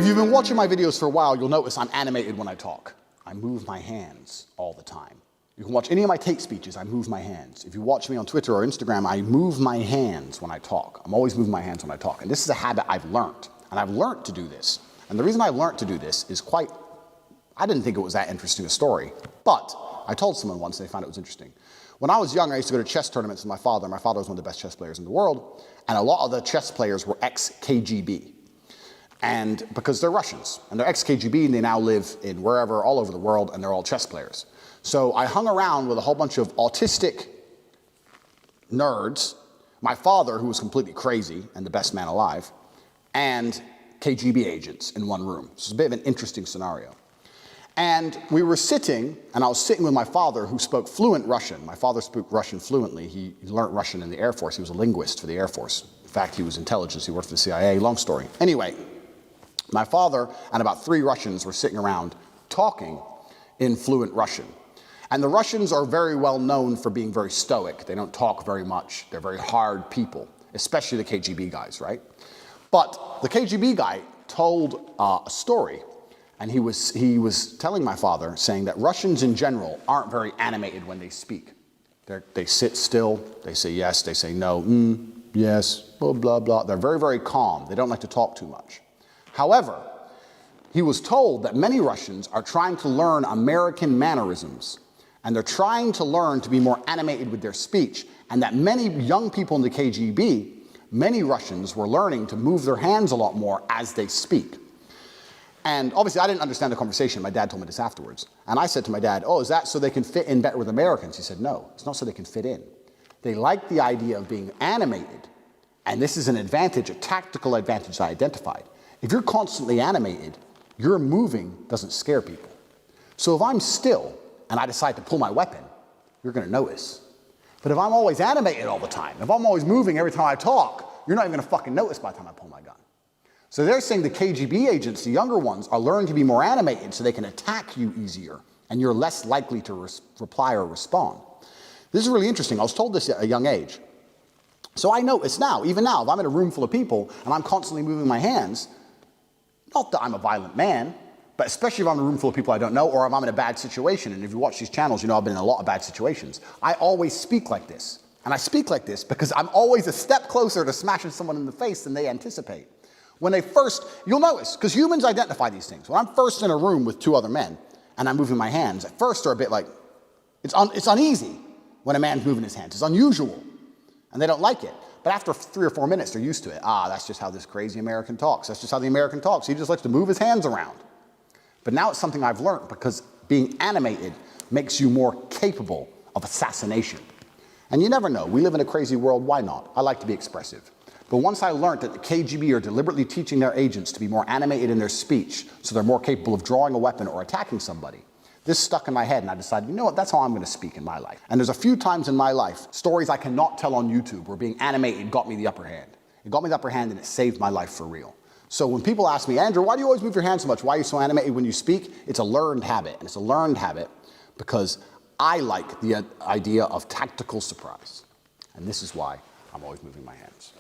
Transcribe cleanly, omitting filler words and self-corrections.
If you've been watching my videos for a while, you'll notice I'm animated when I talk. I move my hands all the time. You can watch any of my take speeches, I move my hands. If you watch me on Twitter or Instagram, I move my hands when I talk. I'm always moving my hands when I talk. And this is a habit I've learned. And I've learned to do this. And the reason I learned to do this is I didn't think it was that interesting a story, but I told someone once and they found it was interesting. When I was young, I used to go to chess tournaments with my father. My father was one of the best chess players in the world. And a lot of the chess players were ex-KGB. And because they're Russians, and they're ex-KGB, and they now live in wherever, all over the world, and they're all chess players. So I hung around with a whole bunch of autistic nerds, my father, who was completely crazy and the best man alive, and KGB agents in one room. So it's a bit of an interesting scenario. And we were sitting, and I was sitting with my father, who spoke fluent Russian. My father spoke Russian fluently. He learned Russian in the Air Force. He was a linguist for the Air Force. In fact, he was intelligence. He worked for the CIA. Long story. Anyway, my father and about 3 Russians were sitting around talking in fluent Russian. And the Russians are very well known for being very stoic. They don't talk very much. They're very hard people, especially the KGB guys, right? But the KGB guy told a story, and he was telling my father, saying that Russians in general aren't very animated when they speak. They sit still, they say yes, they say no, yes, blah, blah, blah. They're very, very calm. They don't like to talk too much. However, he was told that many Russians are trying to learn American mannerisms, and they're trying to learn to be more animated with their speech, and that many young people in the KGB, many Russians were learning to move their hands a lot more as they speak. And obviously I didn't understand the conversation. My dad told me this afterwards. And I said to my dad, oh, is that so they can fit in better with Americans? He said, no, it's not so they can fit in. They like the idea of being animated, and this is an advantage, a tactical advantage I identified. If you're constantly animated, your moving doesn't scare people. So if I'm still and I decide to pull my weapon, you're going to notice. But if I'm always animated all the time, if I'm always moving every time I talk, you're not even going to fucking notice by the time I pull my gun. So they're saying the KGB agents, the younger ones, are learning to be more animated so they can attack you easier, and you're less likely to reply or respond. This is really interesting. I was told this at a young age. So I notice now, even now, if I'm in a room full of people and I'm constantly moving my hands, not that I'm a violent man, but especially if I'm in a room full of people I don't know, or if I'm in a bad situation, and if you watch these channels, you know I've been in a lot of bad situations. I always speak like this. And I speak like this because I'm always a step closer to smashing someone in the face than they anticipate. When they first, you'll notice, because humans identify these things. When I'm first in a room with 2 other men, and I'm moving my hands, at first they're a bit like, it's uneasy when a man's moving his hands. It's unusual, and they don't like it. But after 3 or 4 minutes, they're used to it. Ah, that's just how this crazy American talks. That's just how the American talks. He just likes to move his hands around. But now it's something I've learned, because being animated makes you more capable of assassination. And you never know. We live in a crazy world. Why not? I like to be expressive. But once I learned that the KGB are deliberately teaching their agents to be more animated in their speech, so they're more capable of drawing a weapon or attacking somebody, this stuck in my head, and I decided, you know what, that's how I'm going to speak in my life. And there's a few times in my life, stories I cannot tell on YouTube, where being animated got me the upper hand. It got me the upper hand, and it saved my life for real. So when people ask me, Andrew, why do you always move your hands so much? Why are you so animated when you speak? It's a learned habit, and it's a learned habit because I like the idea of tactical surprise. And this is why I'm always moving my hands.